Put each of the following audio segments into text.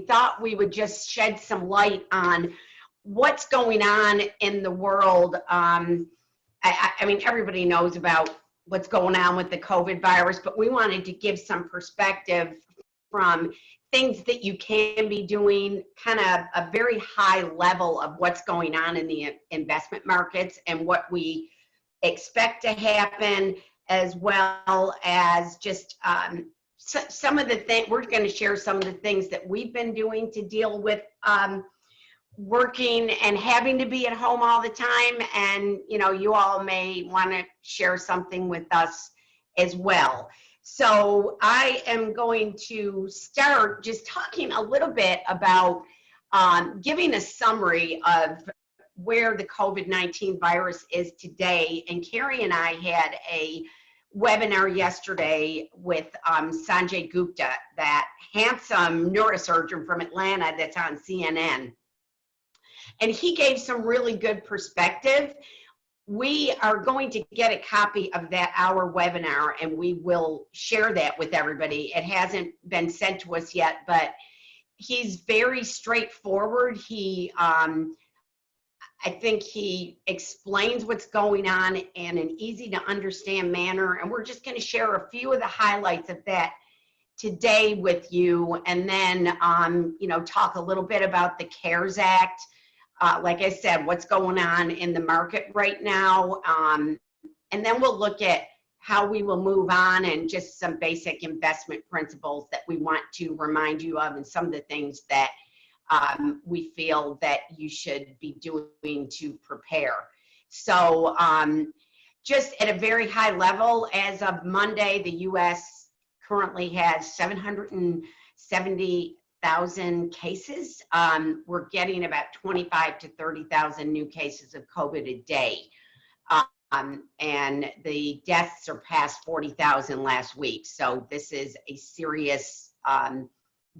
thought we would just shed some light on what's going on in the world. I mean, everybody knows about what's going on with the COVID virus, but we wanted to give some perspective from things that you can be doing, kind of a very high level of what's going on in the investment markets and what we expect to happen, as well as just some of the things. We're going to share some of the things that we've been doing to deal with working and having to be at home all the time. And, you know, you all may want to share something with us as well. So I am going to start just talking a little bit about giving a summary of where the COVID-19 virus is today. And Kerry and I had a webinar yesterday with Sanjay Gupta, that handsome neurosurgeon from Atlanta that's on CNN. And he gave some really good perspective. We are going to get a copy of that hour webinar, and we will share that with everybody. It hasn't been sent to us yet, but he's very straightforward. He, I think he explains what's going on in an easy to understand manner. And we're just going to share a few of the highlights of that today with you. And then, you know, talk a little bit about the CARES Act. Like I said, what's going on in the market right now. And then we'll look at how we will move on and just some basic investment principles that we want to remind you of, and some of the things that we feel that you should be doing to prepare. So just at a very high level, as of Monday, the U.S. currently has 770,000 cases. We're getting about 25 to 30,000 new cases of COVID a day. And the deaths surpassed 40,000 last week. So this is a serious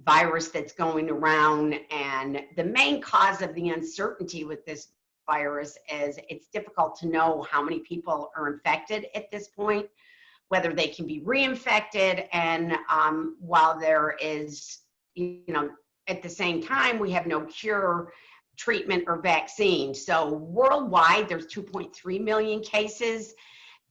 virus that's going around. And the main cause of the uncertainty with this virus is it's difficult to know how many people are infected at this point, whether they can be reinfected. And while there is, you know, at the same time, we have no cure, treatment, or vaccine. So worldwide, there's 2.3 million cases.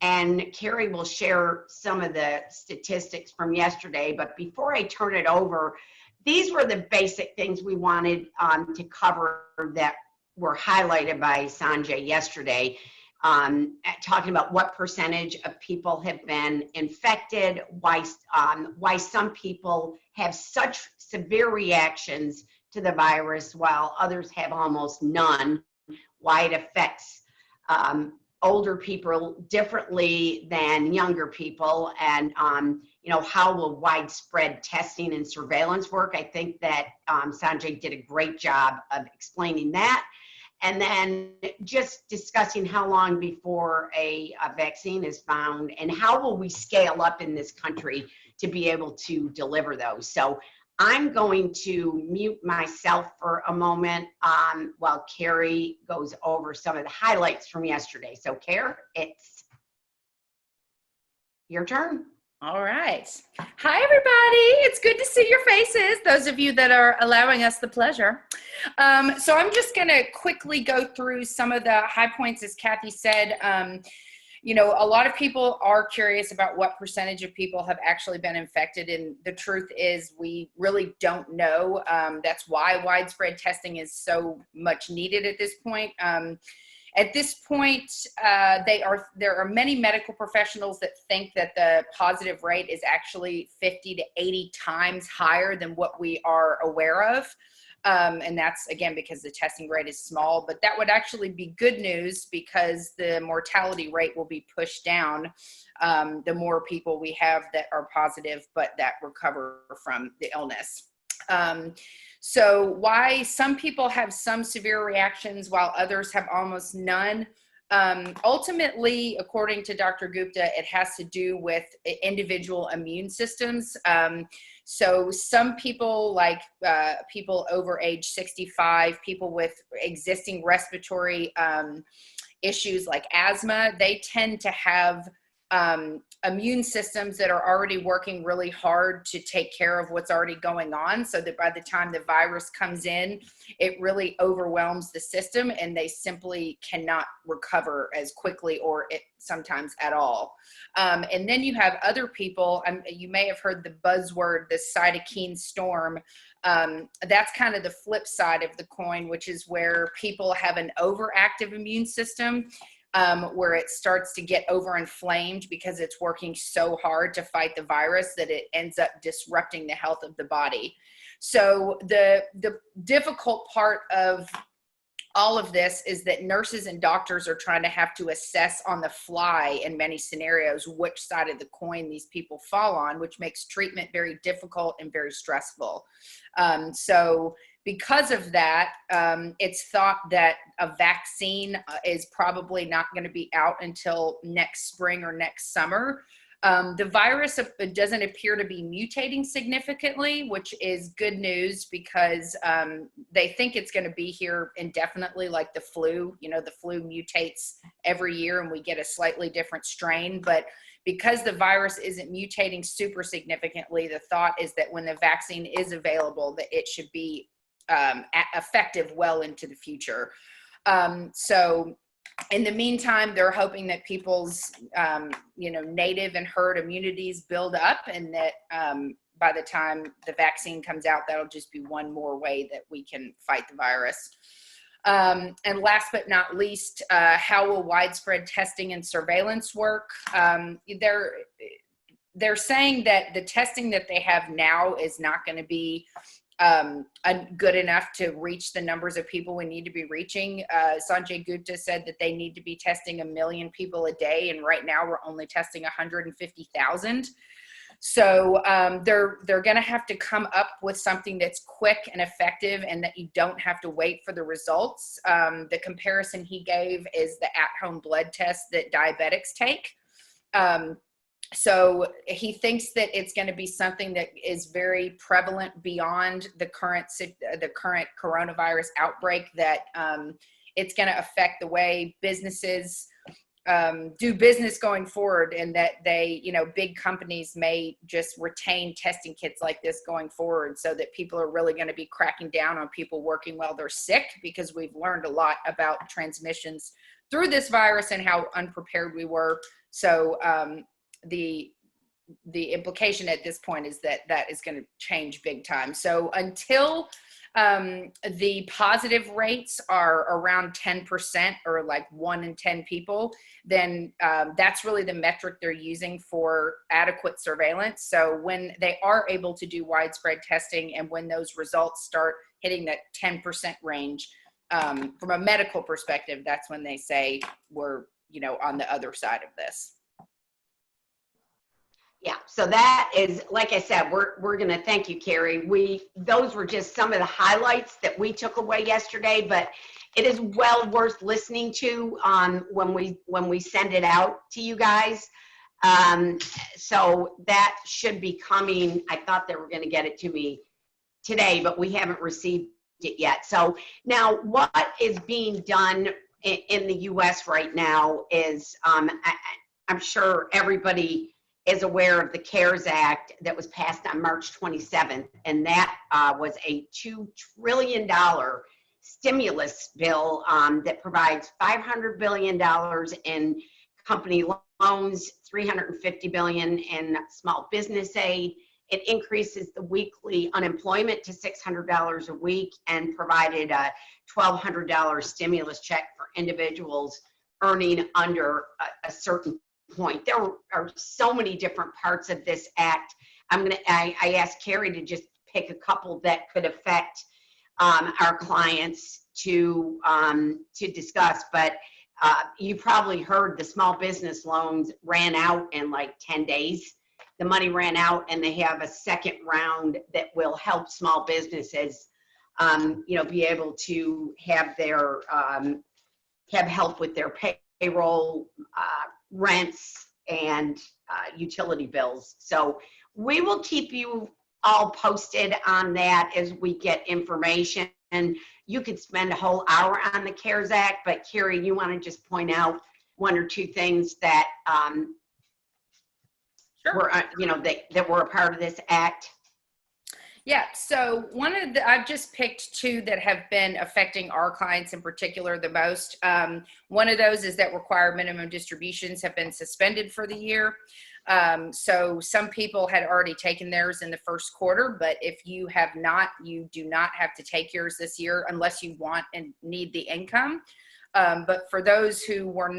And Kerry will share some of the statistics from yesterday. But before I turn it over, these were the basic things we wanted to cover that were highlighted by Sanjay yesterday, talking about what percentage of people have been infected, why some people have such severe reactions to the virus while others have almost none, why it affects older people differently than younger people, and you know, how will widespread testing and surveillance work. I think that Sanjay did a great job of explaining that. And then just discussing how long before a vaccine is found, and how will we scale up in this country to be able to deliver those. So I'm going to mute myself for a moment while Kerry goes over some of the highlights from yesterday. So Kerry, it's your turn. All right. Hi, everybody. It's good to see your faces, those of you that are allowing us the pleasure. So I'm just going to quickly go through some of the high points, as Kathy said. You know, a lot of people are curious about what percentage of people have actually been infected, and the truth is we really don't know. That's why widespread testing is so much needed at this point. At this point, there are many medical professionals that think that the positive rate is actually 50 to 80 times higher than what we are aware of. And that's, again, because the testing rate is small, but that would actually be good news, because the mortality rate will be pushed down the more people we have that are positive but that recover from the illness. So why some people have some severe reactions while others have almost none? Ultimately, according to Dr. Gupta, it has to do with individual immune systems. So some people, like people over age 65, people with existing respiratory issues like asthma, they tend to have immune systems that are already working really hard to take care of what's already going on, so that by the time the virus comes in, it really overwhelms the system and they simply cannot recover as quickly or sometimes at all. And then you have other people, you may have heard the buzzword, the cytokine storm. That's kind of the flip side of the coin, which is where people have an overactive immune system, where it starts to get overinflamed because it's working so hard to fight the virus that it ends up disrupting the health of the body. So the difficult part of all of this is that nurses and doctors are trying to have to assess on the fly in many scenarios which side of the coin these people fall on, which makes treatment very difficult and very stressful. So because of that, it's thought that a vaccine is probably not going to be out until next spring or next summer. The virus doesn't appear to be mutating significantly, which is good news because they think it's going to be here indefinitely, like the flu. You know, the flu mutates every year and we get a slightly different strain. But because the virus isn't mutating super significantly, the thought is that when the vaccine is available, that it should be effective well into the future. So in the meantime, they're hoping that people's, native and herd immunities build up, and that by the time the vaccine comes out, that'll just be one more way that we can fight the virus. And last but not least, how will widespread testing and surveillance work? They're saying that the testing that they have now is not going to be good enough to reach the numbers of people we need to be reaching. Sanjay Gupta said that they need to be testing 1 million people a day, and right now we're only testing 150,000. So they're going to have to come up with something that's quick and effective and that you don't have to wait for the results. The comparison he gave is the at-home blood test that diabetics take. So he thinks that it's going to be something that is very prevalent beyond the current coronavirus outbreak, that it's going to affect the way businesses do business going forward, and that they, big companies may just retain testing kits like this going forward, so that people are really going to be cracking down on people working while they're sick, because we've learned a lot about transmissions through this virus and how unprepared we were. So the implication at this point is that that is going to change big time. So until the positive rates are around 10%, or like 1 in 10 people, then that's really the metric they're using for adequate surveillance. So when they are able to do widespread testing, and when those results start hitting that 10% range, from a medical perspective, that's when they say we're, on the other side of this. Yeah, so that is, like I said, we're going to thank you, Carrie. Those were just some of the highlights that we took away yesterday, but it is well worth listening to when we send it out to you guys. So that should be coming. I thought they were going to get it to me today, but we haven't received it yet. So now what is being done in the U.S. right now is, I'm sure everybody is aware of the CARES Act that was passed on March 27th, and that was a $2 trillion stimulus bill that provides $500 billion in company loans, $350 billion in small business aid. It increases the weekly unemployment to $600 a week, and provided a $1,200 stimulus check for individuals earning under a certain point. There are so many different parts of this act. I asked Carrie to just pick a couple that could affect our clients to discuss, but you probably heard the small business loans ran out in like 10 days. The money ran out, and they have a second round that will help small businesses, be able to have their have help with their payroll, rents, and utility bills. So we will keep you all posted on that as we get information. And you could spend a whole hour on the CARES Act, but Carrie, you want to just point out 1 or 2 things that were, that were a part of this act? Yeah, so I've just picked two that have been affecting our clients in particular the most. One of those is that required minimum distributions have been suspended for the year. So some people had already taken theirs in the first quarter, but if you have not, you do not have to take yours this year unless you want and need the income. But for those who were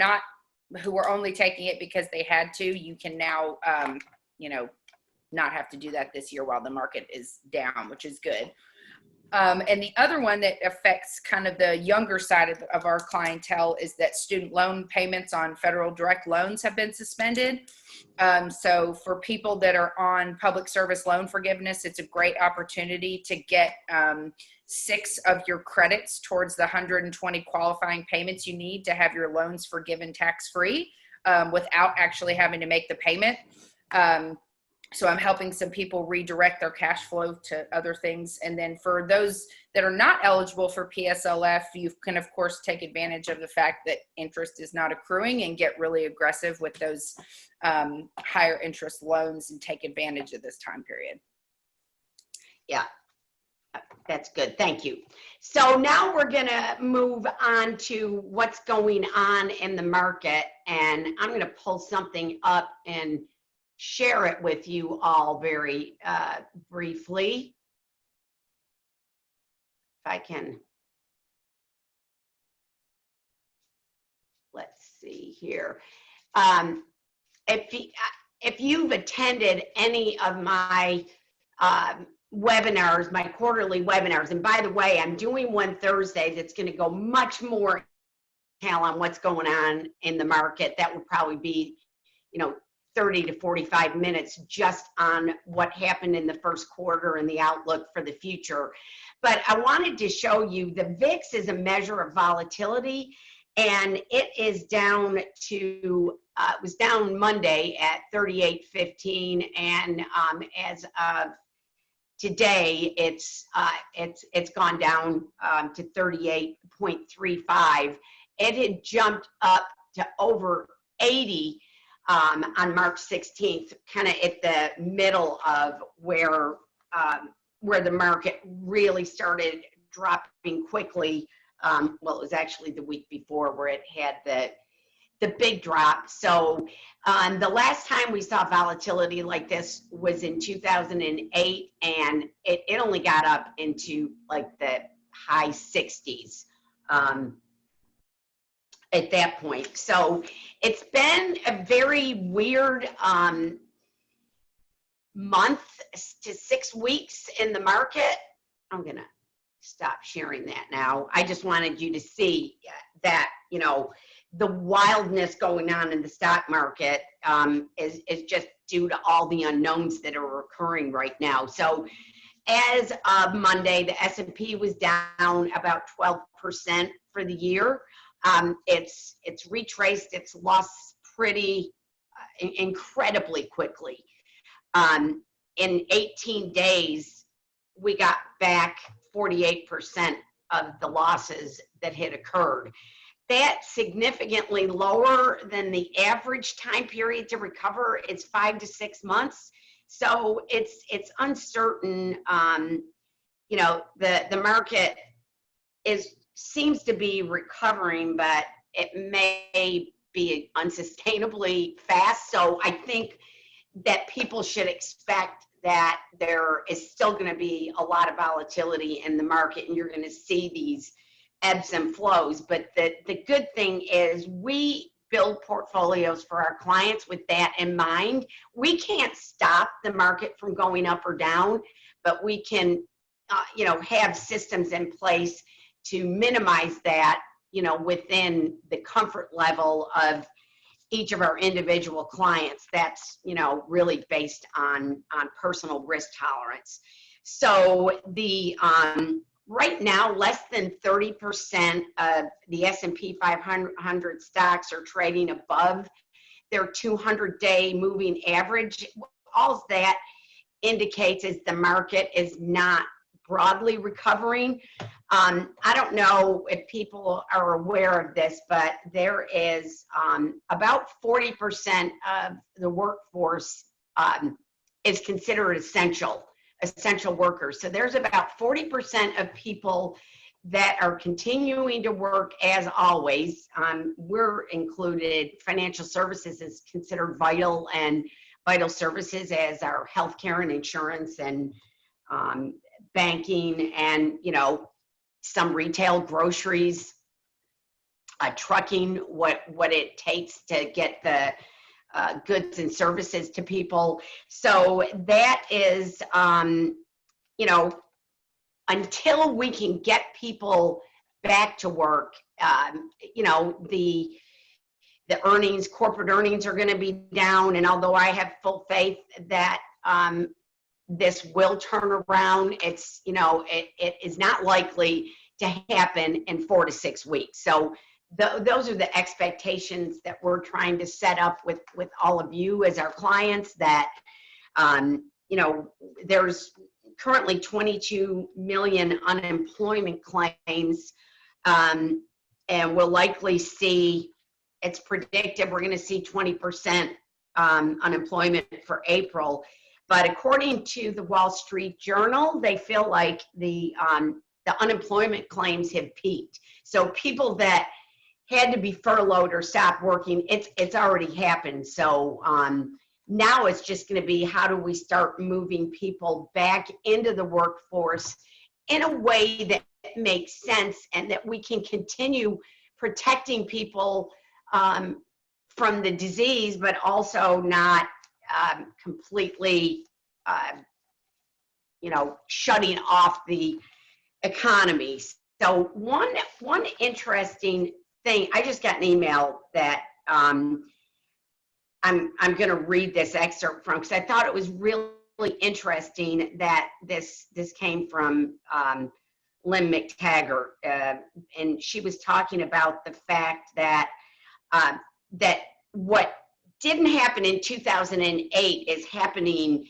only taking it because they had to, you can now, not have to do that this year while the market is down, which is good. And the other one that affects kind of the younger side of our clientele is that student loan payments on federal direct loans have been suspended. So for people that are on public service loan forgiveness, it's a great opportunity to get 6 of your credits towards the 120 qualifying payments you need to have your loans forgiven tax-free without actually having to make the payment. So I'm helping some people redirect their cash flow to other things. And then for those that are not eligible for PSLF, you can, of course, take advantage of the fact that interest is not accruing and get really aggressive with those higher interest loans and take advantage of this time period. Yeah, that's good. Thank you. So now we're going to move on to what's going on in the market. And I'm going to pull something up and share it with you all very briefly. If I can, let's see here. If you've attended any of my webinars, my quarterly webinars, and by the way, I'm doing one Thursday that's going to go much more detail on what's going on in the market. That will probably be, 30 to 45 minutes just on what happened in the first quarter and the outlook for the future. But I wanted to show you the VIX is a measure of volatility, and it is down to, it was down Monday at 38.15, and as of today, it's gone down to 38.35. It had jumped up to over 80 on March 16th, kind of at the middle of where the market really started dropping quickly. Well, it was actually the week before where it had the big drop. So the last time we saw volatility like this was in 2008, and it only got up into like the high 60s. At that point. So it's been a very weird month to 6 weeks in the market. I'm gonna stop sharing that now. I just wanted you to see that, the wildness going on in the stock market is just due to all the unknowns that are occurring right now. So as of Monday, the S&P was down about 12% for the year. It's retraced its loss pretty incredibly quickly. In 18 days, we got back 48% of the losses that had occurred. That's significantly lower than the average time period to recover. It's 5 to 6 months. So it's uncertain. The market seems to be recovering, but it may be unsustainably fast. So I think that people should expect that there is still going to be a lot of volatility in the market, and you're going to see these ebbs and flows. But the good thing is we build portfolios for our clients with that in mind. We can't stop the market from going up or down, but we can, have systems in place to minimize that, within the comfort level of each of our individual clients. That's, really based on personal risk tolerance. So the right now, less than 30% of the S&P 500 stocks are trading above their 200-day moving average. All that indicates is the market is not broadly recovering. I don't know if people are aware of this, but there is about 40% of the workforce is considered essential workers. So there's about 40% of people that are continuing to work as always. We're included. Financial services is considered vital, and vital services as our healthcare and insurance and banking, and some retail, groceries, trucking, what it takes to get the goods and services to people. So that is, until we can get people back to work, the earnings, corporate earnings are going to be down. And although I have full faith that this will turn around, it's, it is not likely to happen in 4 to 6 weeks. So those are the expectations that we're trying to set up with all of you as our clients, that, there's currently 22 million unemployment claims, and we'll likely see, it's predicted we're going to see 20% unemployment for April. But according to the Wall Street Journal, they feel like the unemployment claims have peaked. So people that had to be furloughed or stop working, it's already happened. So now it's just going to be, how do we start moving people back into the workforce in a way that makes sense, and that we can continue protecting people from the disease, but also not completely, shutting off the economy. So one interesting thing, I just got an email that I'm going to read this excerpt from, because I thought it was really interesting that this came from Lynn McTaggart, and she was talking about the fact that that what didn't happen in 2008 is happening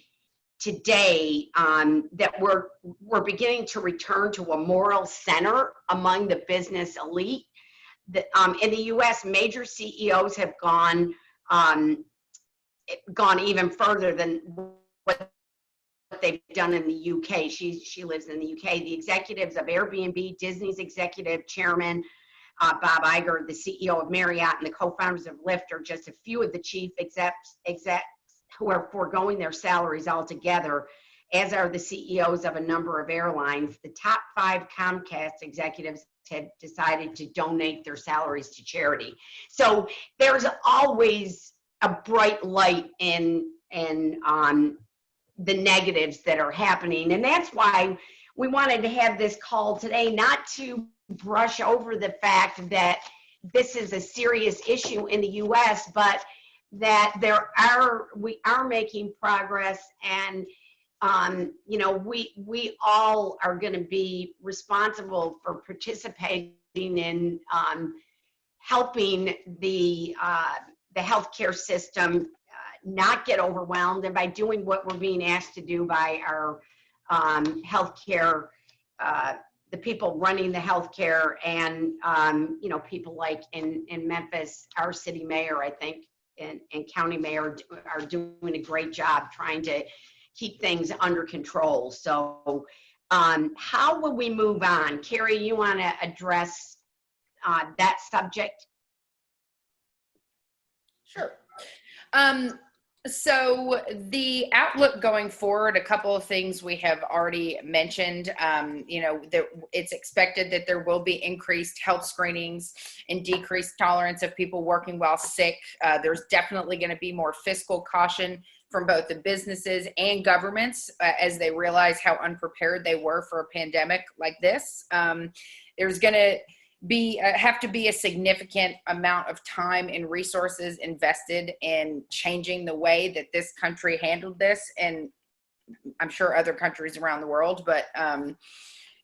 today, that we're beginning to return to a moral center among the business elite. In the U.S., major CEOs have gone even further than what they've done in the UK. She lives in the UK. The executives of Airbnb, Disney's executive chairman, Bob Iger, the CEO of Marriott, and the co-founders of Lyft are just a few of the chief execs who are foregoing their salaries altogether, as are the CEOs of a number of airlines. The top 5 Comcast executives have decided to donate their salaries to charity. So there's always a bright light in the negatives that are happening. And that's why we wanted to have this call today, not to brush over the fact that this is a serious issue in the US, but that we are making progress, and we all are going to be responsible for participating in helping the healthcare system not get overwhelmed, and by doing what we're being asked to do by our healthcare, the people running the healthcare, and people like in Memphis, our city mayor, I think, and county mayor are doing a great job trying to keep things under control. So how will we move on? Kerry, you want to address that subject? Sure. So the outlook going forward, a couple of things we have already mentioned. It's expected that there will be increased health screenings and decreased tolerance of people working while sick. There's definitely going to be more fiscal caution from both the businesses and governments as they realize how unprepared they were for a pandemic like this. There's going to have to be a significant amount of time and resources invested in changing the way that this country handled this, and I'm sure other countries around the world, but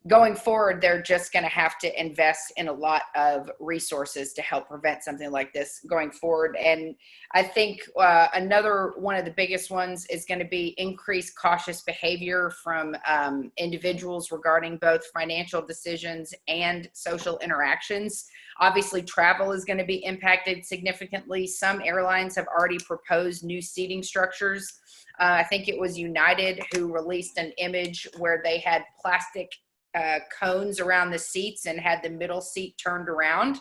going forward, they're just going to have to invest in a lot of resources to help prevent something like this going forward. And I think another one of the biggest ones is going to be increased cautious behavior from individuals regarding both financial decisions and social interactions. Obviously, travel is going to be impacted significantly. Some airlines have already proposed new seating structures. I think it was United who released an image where they had plastic cones around the seats and had the middle seat turned around.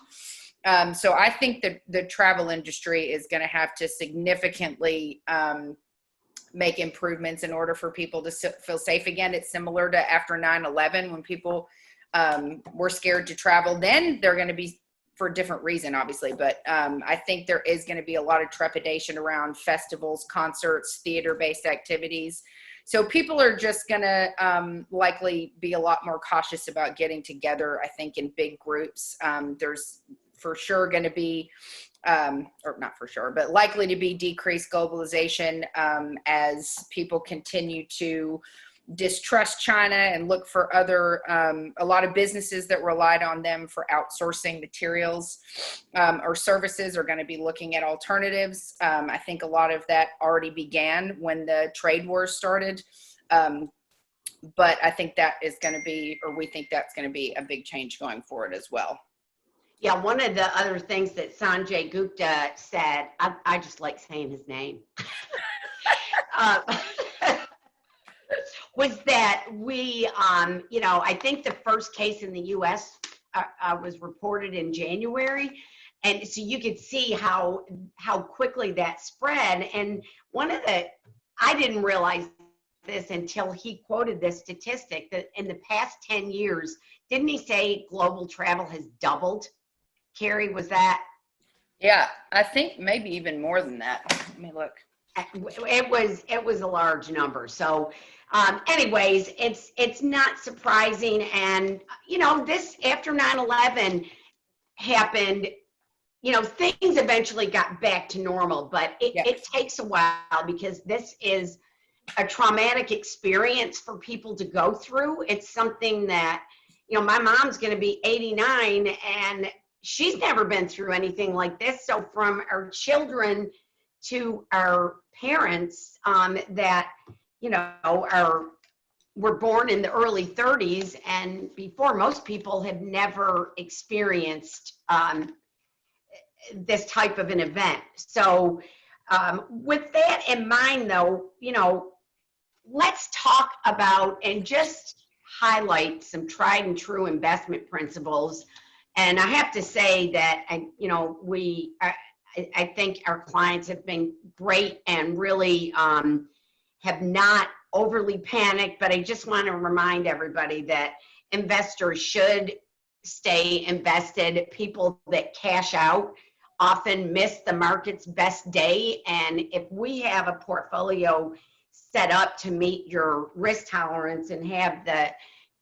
So I think that the travel industry is going to have to significantly make improvements in order for people to feel safe again. It's similar to after 9/11 when people were scared to travel. Then they're going to be for a different reason, obviously. But I think there is going to be a lot of trepidation around festivals, concerts, theater-based activities. So people are just going to likely be a lot more cautious about getting together, I think, in big groups. There's for sure going to be, or not for sure, but likely to be decreased globalization as people continue to distrust China and look for other, a lot of businesses that relied on them for outsourcing materials or services are going to be looking at alternatives. I think a lot of that already began when the trade wars started. But I think that is going to be, or we think that's going to be a big change going forward as well. Yeah, one of the other things that Sanjay Gupta said, I just like saying his name. Was that we, I think the first case in the U.S. Was reported in January. And so you could see how quickly that spread. And I didn't realize this until he quoted this statistic that in the past 10 years, didn't he say global travel has doubled? Kerry, was that? Yeah, I think maybe even more than that. Let me look. It was a large number. So anyways, it's not surprising. And, this after 9/11 happened, things eventually got back to normal, but it takes a while because this is a traumatic experience for people to go through. It's something that, my mom's going to be 89 and she's never been through anything like this. So from our children to our parents that, were born in the early 30s and before, most people have never experienced this type of an event. So with that in mind, though, let's talk about and just highlight some tried and true investment principles. And I have to say that, I think our clients have been great and really have not overly panicked, but I just want to remind everybody that investors should stay invested. People that cash out often miss the market's best day. And if we have a portfolio set up to meet your risk tolerance and have the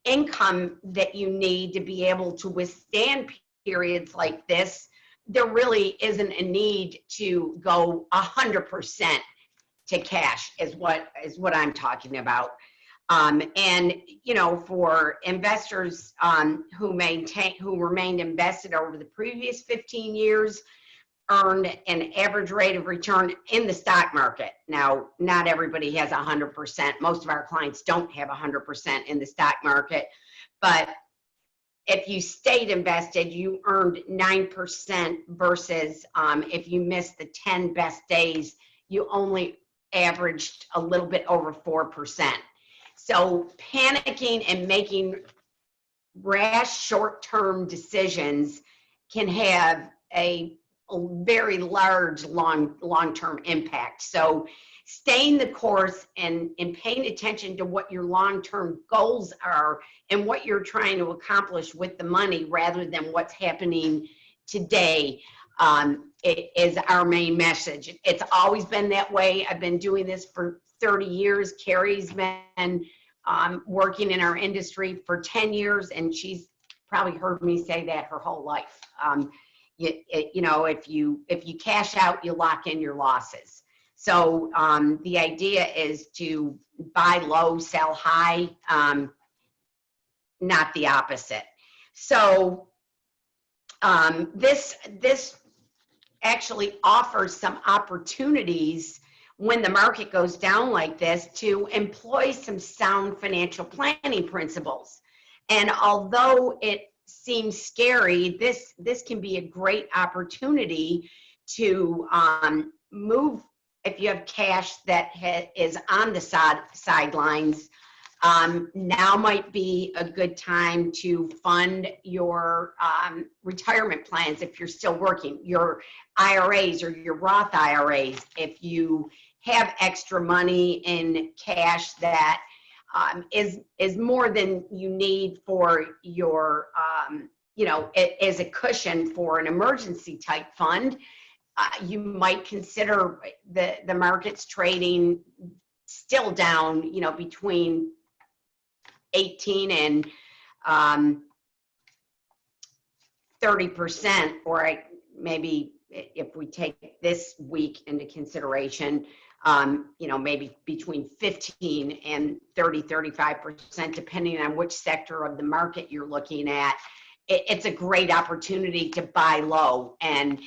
income that you need to be able to withstand periods like this, there really isn't a need to go 100% to cash is what I'm talking about. And for investors who remained invested over the previous 15 years, earned an average rate of return in the stock market. Now, not everybody has 100%. Most of our clients don't have 100% in the stock market, but if you stayed invested, you earned 9% versus if you missed the 10 best days, you only averaged a little bit over 4%. So panicking and making rash short-term decisions can have a very large long-term impact. So staying the course and paying attention to what your long-term goals are and what you're trying to accomplish with the money rather than what's happening today it is our main message. It's always been that way. I've been doing this for 30 years. Kerry's been working in our industry for 10 years, and she's probably heard me say that her whole life. If you cash out, you lock in your losses. So the idea is to buy low, sell high, not the opposite. So this actually offers some opportunities when the market goes down like this to employ some sound financial planning principles. And although it seems scary, this can be a great opportunity to move. If you have cash that is on the sidelines, now might be a good time to fund your retirement plans if you're still working, your IRAs or your Roth IRAs. If you have extra money in cash that is more than you need for your, as a cushion for an emergency type fund, you might consider the market's trading still down, between 18 and 30%, or maybe if we take this week into consideration, maybe between 15 and 35%, depending on which sector of the market you're looking at. It's a great opportunity to buy low, and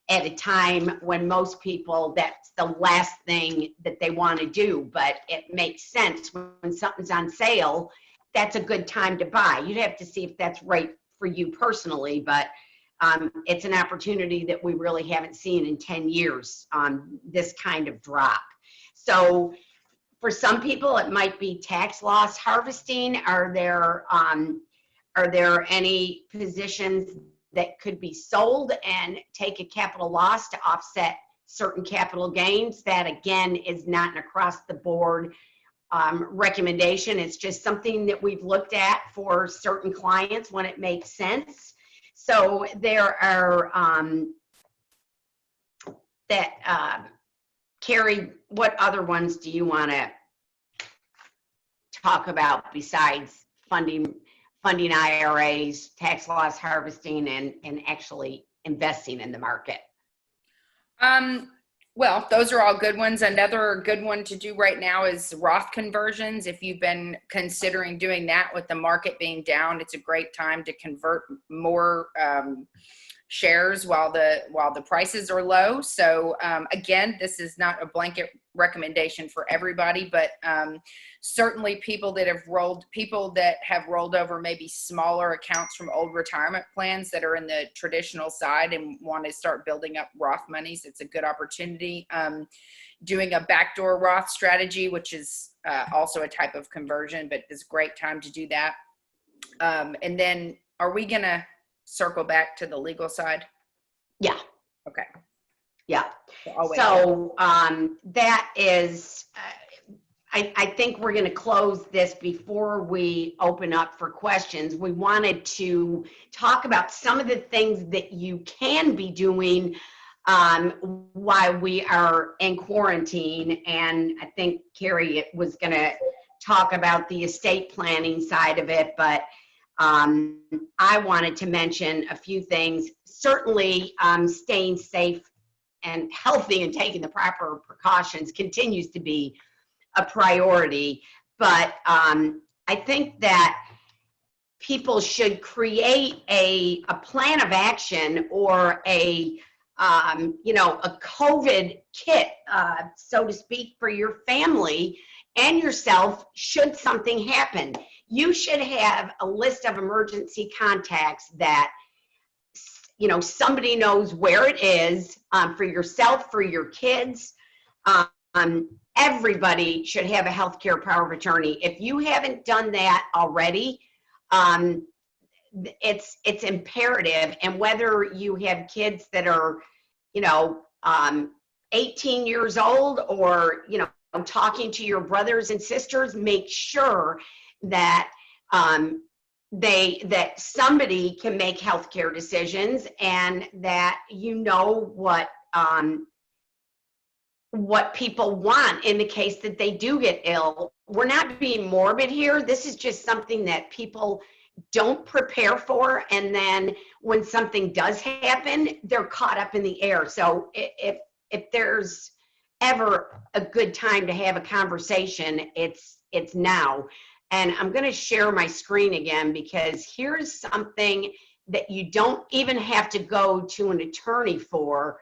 at a time when most people, that's the last thing that they want to do, but it makes sense when something's on sale. That's a good time to buy. You'd have to see if that's right for you personally, but it's an opportunity that we really haven't seen in 10 years on this kind of drop. So for some people, it might be tax loss harvesting. Are there any positions that could be sold and take a capital loss to offset certain capital gains? That, again, is not an across the board recommendation. It's just something that we've looked at for certain clients when it makes sense. So there are Kerry, what other ones do you want to talk about besides funding IRAs, tax loss harvesting, and actually investing in the market? Well, those are all good ones. Another good one to do right now is Roth conversions. If you've been considering doing that with the market being down, it's a great time to convert more shares while the prices are low. So again, this is not a blanket recommendation for everybody, but certainly people that have rolled over maybe smaller accounts from old retirement plans that are in the traditional side and want to start building up Roth monies, it's a good opportunity. Doing a backdoor Roth strategy, which is also a type of conversion, but it's a great time to do that. And then are we gonna circle back to the legal side? Yeah. Okay. Yeah. So that is, I think we're going to close this before we open up for questions. We wanted to talk about some of the things that you can be doing while we are in quarantine. And I think Kerry was going to talk about the estate planning side of it, but I wanted to mention a few things. Certainly, staying safe and healthy and taking the proper precautions continues to be a priority. But I think that people should create a plan of action or a COVID kit, so to speak, for your family and yourself should something happen. You should have a list of emergency contacts that, somebody knows where it is, for yourself, for your kids. Everybody should have a healthcare power of attorney. If you haven't done that already, it's imperative. And whether you have kids that are, 18 years old or, talking to your brothers and sisters, make sure that that somebody can make healthcare decisions and that what people want in the case that they do get ill. We're not being morbid here. This is just something that people don't prepare for, and then when something does happen, they're caught up in the air. So if there's ever a good time to have a conversation, it's now. And I'm going to share my screen again because here's something that you don't even have to go to an attorney for.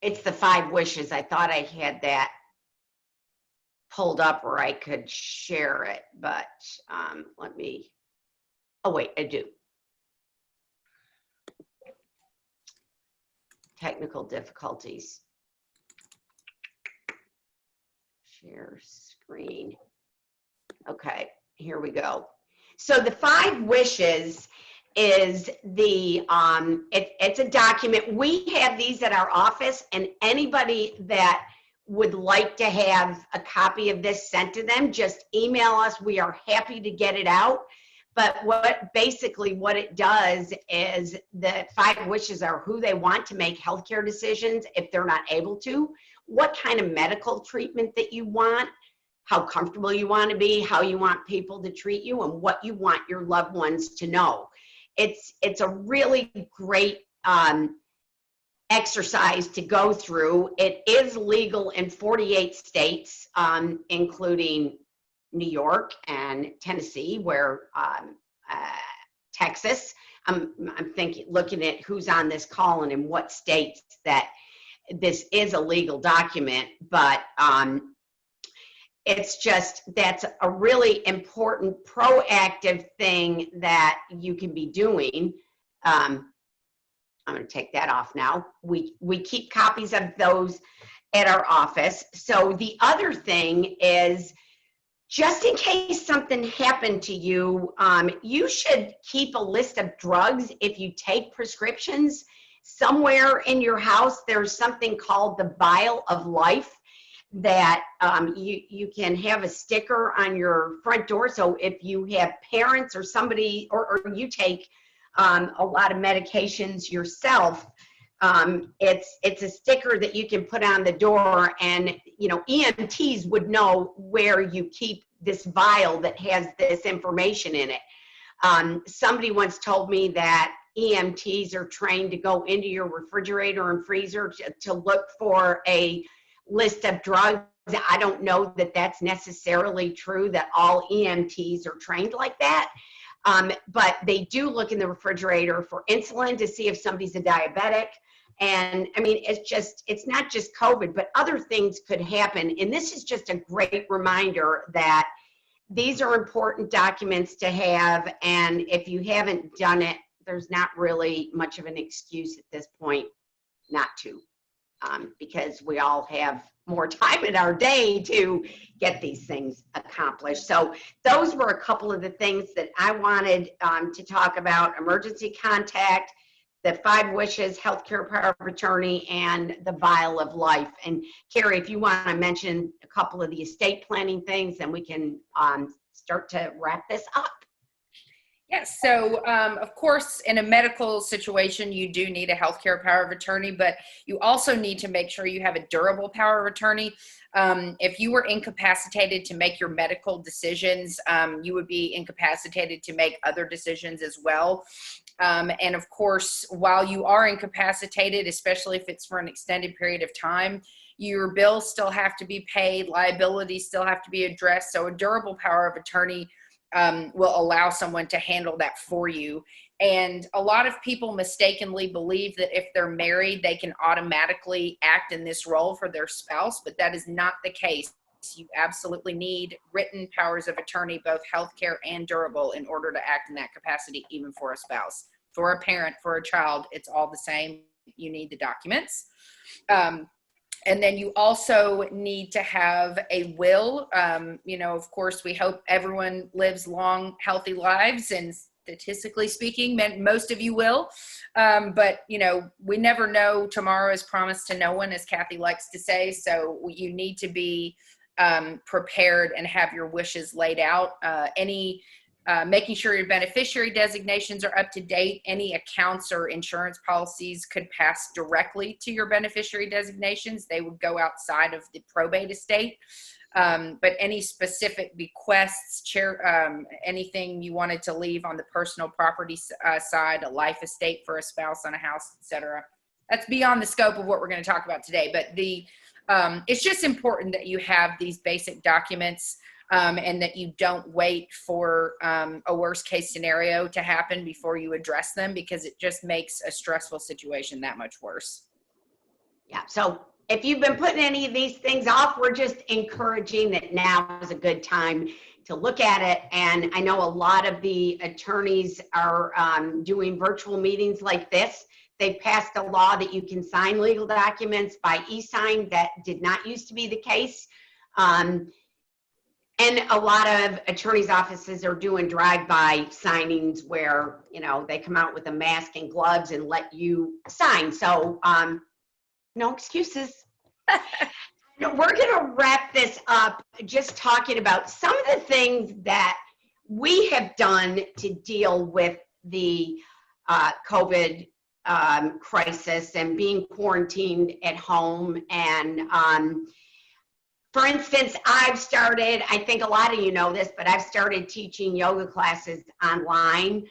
It's the 5 wishes. I thought I had that pulled up where I could share it, but let me, oh wait, I do. Technical difficulties. Share screen. Okay, here we go. So the 5 wishes is the, it's a document. We have these at our office, and anybody that would like to have a copy of this sent to them, just email us. We are happy to get it out. But basically what it does is the 5 wishes are who they want to make healthcare decisions if they're not able to, what kind of medical treatment that you want, how comfortable you want to be, how you want people to treat you, and what you want your loved ones to know. It's a really great exercise to go through. It is legal in 48 states, including New York and Tennessee, where Texas. I'm thinking, looking at who's on this call and in what states that this is a legal document, but it's just, that's a really important proactive thing that you can be doing. I'm going to take that off now. We keep copies of those at our office. So the other thing is, just in case something happened to you, you should keep a list of drugs if you take prescriptions. Somewhere in your house, there's something called the Vial of Life that you can have a sticker on your front door. So if you have parents or somebody, or you take a lot of medications yourself, it's a sticker that you can put on the door, and EMTs would know where you keep this vial that has this information in it. Somebody once told me that EMTs are trained to go into your refrigerator and freezer to look for a list of drugs. I don't know that that's necessarily true, that all EMTs are trained like that. But they do look in the refrigerator for insulin to see if somebody's a diabetic. And I mean, it's not just COVID, but other things could happen. And this is just a great reminder that these are important documents to have. And if you haven't done it, there's not really much of an excuse at this point not to, because we all have more time in our day to get these things accomplished. So those were a couple of the things that I wanted to talk about: emergency contact, the 5 wishes, healthcare power of attorney, and the Vial of Life. And Carrie, if you want to mention a couple of the estate planning things, then we can start to wrap this up. Yes, so of course, in a medical situation, you do need a healthcare power of attorney, but you also need to make sure you have a durable power of attorney. If you were incapacitated to make your medical decisions, you would be incapacitated to make other decisions as well. And of course, while you are incapacitated, especially if it's for an extended period of time, your bills still have to be paid, liabilities still have to be addressed. So a durable power of attorney will allow someone to handle that for you. And a lot of people mistakenly believe that if they're married, they can automatically act in this role for their spouse, but that is not the case. You absolutely need written powers of attorney, both healthcare and durable, in order to act in that capacity, even for a spouse. For a parent, for a child, it's all the same. You need the documents. And then you also need to have a will. Of course, we hope everyone lives long, healthy lives, and statistically speaking, most of you will. But we never know. Tomorrow is promised to no one, as Kathy likes to say. So you need to be prepared and have your wishes laid out. Making sure your beneficiary designations are up to date. Any accounts or insurance policies could pass directly to your beneficiary designations. They would go outside of the probate estate. But any specific bequests, anything you wanted to leave on the personal property side, a life estate for a spouse on a house, etc., that's beyond the scope of what we're going to talk about today. But the It's just important that you have these basic documents and that you don't wait for a worst case scenario to happen before you address them, because it just makes a stressful situation that much worse. Yeah, so if you've been putting any of these things off, we're just encouraging that now is a good time to look at it. And I know a lot of the attorneys are doing virtual meetings like this. They've passed a law that you can sign legal documents by e-sign. That did not used to be the case. And a lot of attorneys' offices are doing drive-by signings where, you know, they come out with a mask and gloves and let you sign. So no excuses. We're going to wrap this up just talking about some of the things that we have done to deal with the COVID crisis and being quarantined at home. And for instance, I've started, I think a lot of you know this, but I've started teaching yoga classes online.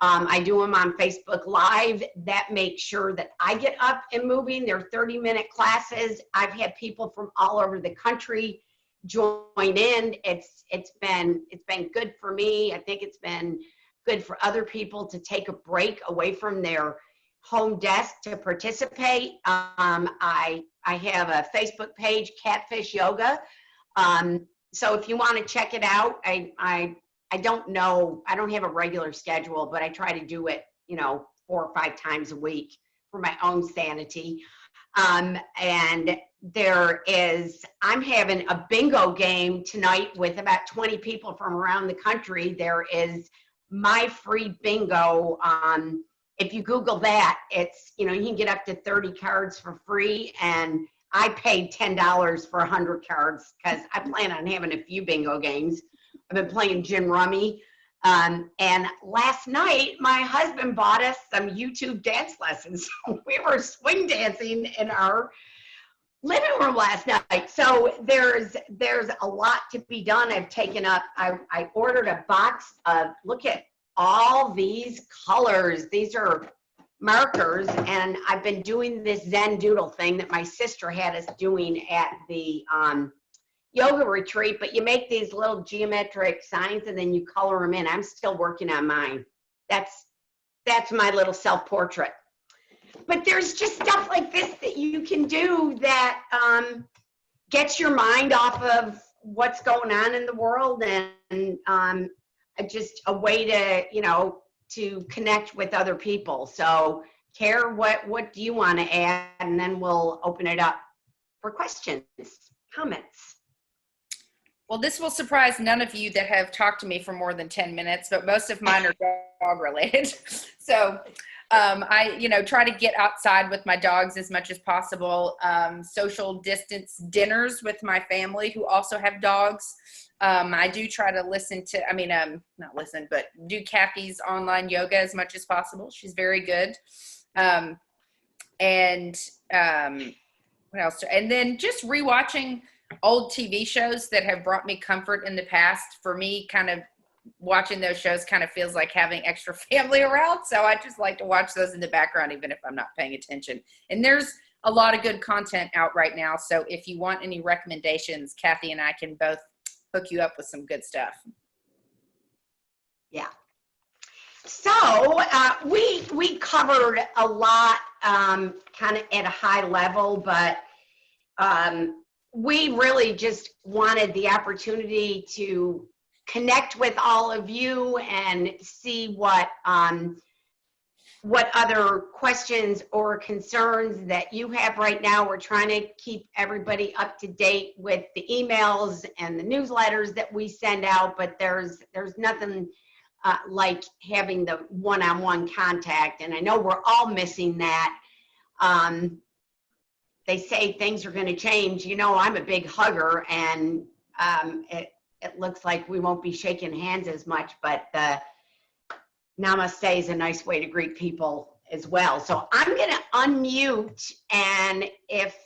I do them on Facebook Live. That makes sure that I get up and moving. They're 30-minute classes. I've had people from all over the country join in. It's been good for me. I think it's been good for other people to take a break away from their home desk to participate. I have a Facebook page, Catfish Yoga. So if you want to check it out, I don't know, I don't have a regular schedule, but I try to do it, you know, 4 or 5 times a week for my own sanity. And I'm having a bingo game tonight with about 20 people from around the country. There is My Free Bingo. If you Google that, it's, you know, you can get up to 30 cards for free. And I paid $10 for 100 cards because I plan on having a few bingo games. I've been playing gin rummy. And last night, my husband bought us some YouTube dance lessons. We were swing dancing in our living room last night. So there's a lot to be done. I've taken up, I ordered a box of, look at all these colors. These are markers. And I've been doing this Zen doodle thing that my sister had us doing at the yoga retreat, but you make these little geometric signs and then you color them in. I'm still working on mine. That's my little self-portrait. But there's just stuff like this that you can do that gets your mind off of what's going on in the world, and just a way to, you know, to connect with other people. So Care, what do you want to add? And then we'll open it up for questions, comments. Well, this will surprise none of you that have talked to me for more than 10 minutes, but most of mine are dog related. So I, you know, try to get outside with my dogs as much as possible. Social distance dinners with my family who also have dogs. I do try to listen to, not listen, but do Kathy's online yoga as much as possible. She's very good. What else? And then just rewatching old TV shows that have brought me comfort in the past. For me, kind of watching those shows kind of feels like having extra family around. So I just like to watch those in the background, even if I'm not paying attention. And there's a lot of good content out right now. So if you want any recommendations, Kathy and I can both hook you up with some good stuff. Yeah. So we covered a lot kind of at a high level, but we really just wanted the opportunity to connect with all of you and see what other questions or concerns that you have right now. We're trying to keep everybody up to date with the emails and the newsletters that we send out, but there's nothing like having the one-on-one contact, and I know we're all missing that. They say things are going to change. You know, I'm a big hugger, and it looks like we won't be shaking hands as much, but the namaste is a nice way to greet people as well. So I'm going to unmute, and if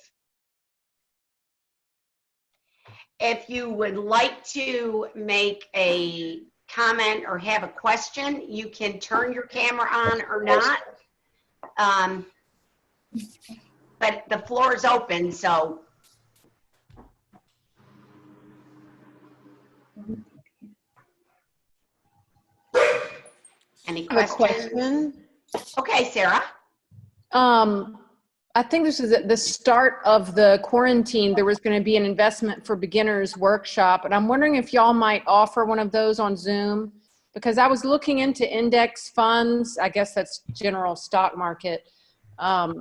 you would like to make a comment or have a question, you can turn your camera on or not. But the floor is open, so Any I have a questions? question. Okay, Sarah. I think this is at the start of the quarantine. There was going to be an investment for beginners workshop, and I'm wondering if y'all might offer one of those on Zoom, because I was looking into index funds. I guess that's general stock market. I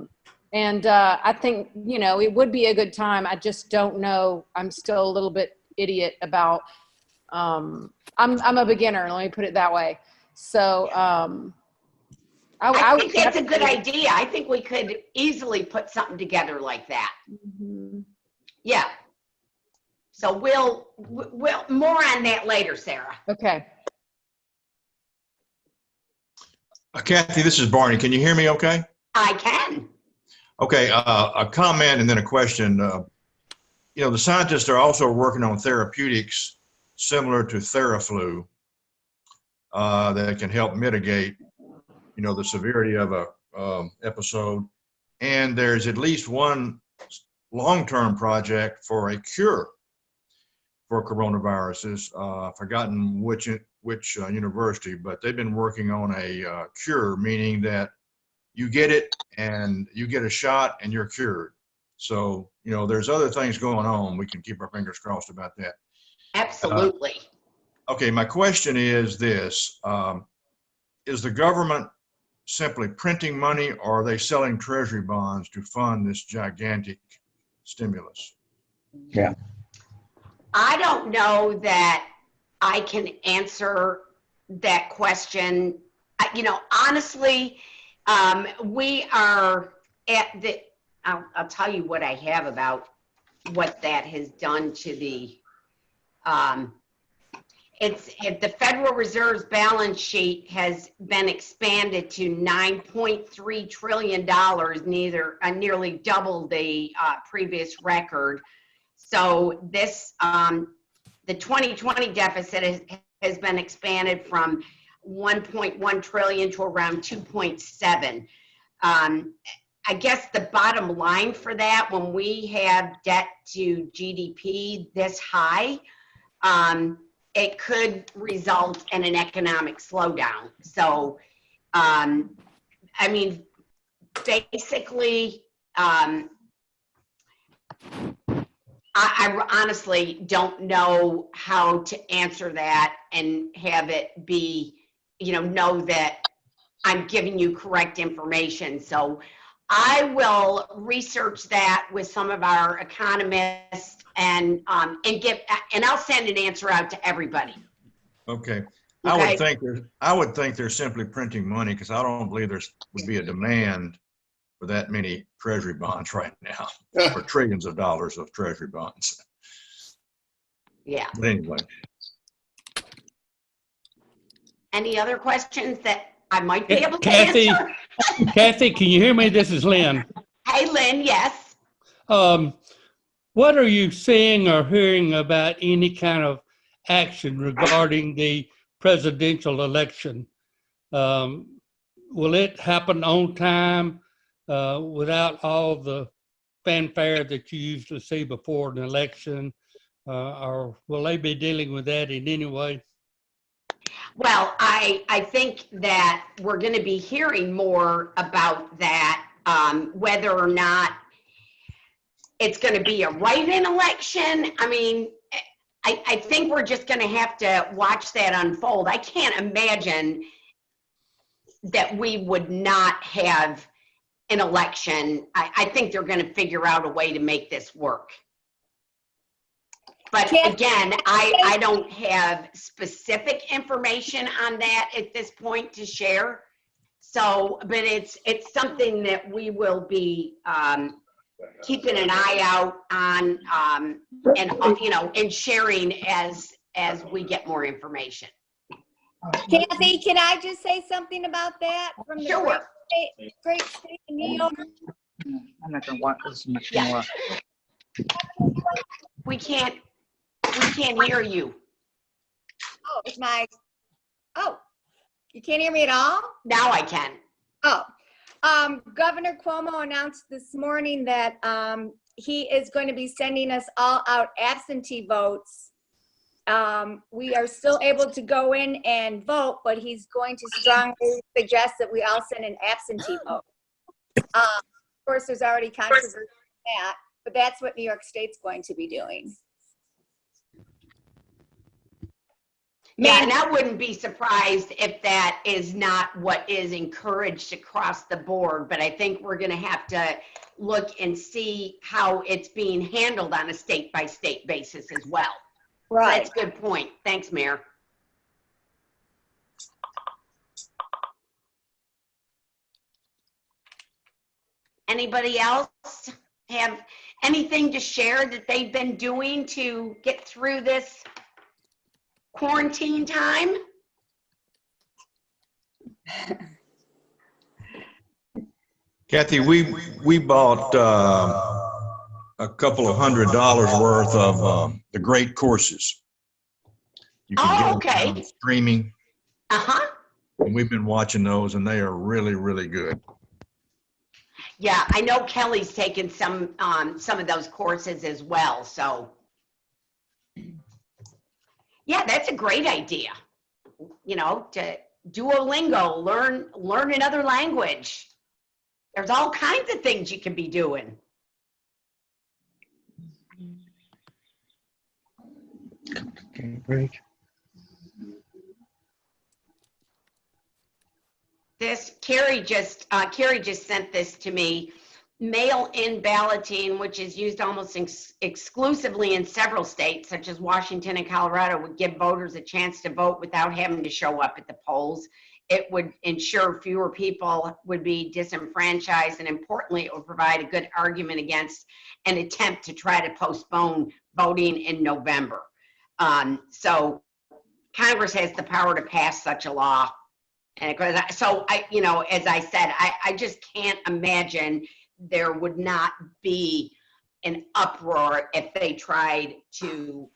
think, you know, it would be a good time. I just don't know. I'm still a little bit idiot about, I'm a beginner. Let me put it that way. So, I think that's a good idea. I think we could easily put something together like that. Mhm. Yeah. So we'll more on that later, Sarah. Okay. Kathy, this is Barney. Can you hear me okay? I can. Okay, a comment and then a question. You know, the scientists are also working on therapeutics similar to Theraflu that can help mitigate, you know, the severity of a episode. And there's at least one long-term project for a cure for coronaviruses. I've forgotten which university, but they've been working on a cure, meaning that you get it and you get a shot and you're cured. So, you know, there's other things going on. We can keep our fingers crossed about that. Absolutely. Okay, my question is this. Is the government simply printing money, or are they selling treasury bonds to fund this gigantic stimulus? Yeah. I don't know that I can answer that question. You know, honestly, we are at the, I'll tell you what I have about what that has done to the, it's at the Federal Reserve's balance sheet has been expanded to $9.3 trillion, nearly double the previous record. So this, the 2020 deficit has been expanded from 1.1 trillion to around 2.7. I guess the bottom line for that, when we have debt to GDP this high, it could result in an economic slowdown. So, I mean, basically, I honestly don't know how to answer that and have it be, you know that I'm giving you correct information. So I will research that with some of our economists and I'll send an answer out to everybody. Okay. Okay. I would think they're simply printing money, because I don't believe there would be a demand for that many treasury bonds right now, for trillions of dollars of treasury bonds. Yeah. But anyway. Any other questions that I might be able to Kathy, answer? Kathy, can you hear me? This is Lynn. Hey, Lynn, yes. What are you seeing or hearing about any kind of action regarding the presidential election? Will it happen on time without all the fanfare that you usually see before an election? Or will they be dealing with that in any way? Well, I think that we're going to be hearing more about that, whether or not it's going to be a write-in election. I mean, I think we're just going to have to watch that unfold. I can't imagine that we would not have an election. I think they're going to figure out a way to make this work. But again, I don't have specific information on that at this point to share. So, but it's something that we will be keeping an eye out on, and you know, and sharing as we get more information. Kathy, can I just say something about that from the Sure. great state of New York? I'm not gonna want this much Yeah. more. We can't hear you. Oh, you can't hear me at all? Now I can. Oh, Governor Cuomo announced this morning that he is going to be sending us all out absentee votes We are still able to go in and vote, but he's going to strongly suggest that we all send an absentee vote. Of course, there's already controversy on that, but that's what New York State's going to be doing. Yeah, and I wouldn't be surprised if that is not what is encouraged across the board, but I think we're going to have to look and see how it's being handled on a state-by-state basis as well. Right. That's a good point. Thanks, Mayor. Anybody else have anything to share that they've been doing to get through this quarantine time? Kathy, we bought a couple of $100 worth of the great courses. You can Oh, get them okay. on streaming, Uh-huh. and we've been watching those, and they are really, really good. Yeah, I know Kelly's taken some of those courses as well, so. Yeah, that's a great idea. You know, to Duolingo, learn another language. There's all kinds of things you can be doing. Okay, great. This, Carrie just sent this to me. Mail-in balloting, which is used almost exclusively in several states, such as Washington and Colorado, would give voters a chance to vote without having to show up at the polls. It would ensure fewer people would be disenfranchised, and importantly, it would provide a good argument against an attempt to try to postpone voting in November. So Congress has the power to pass such a law. And so you know, as I said, I just can't imagine there would not be an uproar if they tried to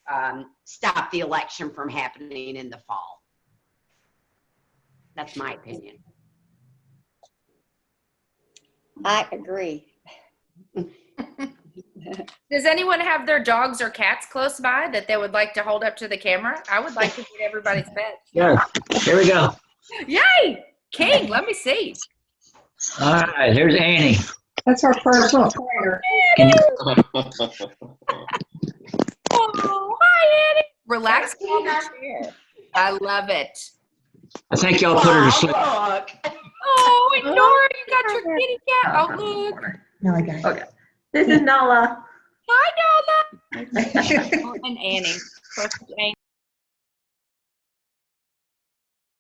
stop the election from happening in the fall. That's my opinion. I agree. Does anyone have their dogs or cats close by that they would like to hold up to the camera? I would like to get everybody's pet. Yeah, here we go. Yay! King, let me see. All right, here's Annie. That's our personal trainer. Can you, Oh, hi, Annie. Relax on the chair. I love it. I think y'all put her to sleep. Oh, look. Oh, and Nora, you got your kitty cat. Oh, look. No, I got it. Okay. This is Nala. Hi, Nala. And Annie. Perfect Annie.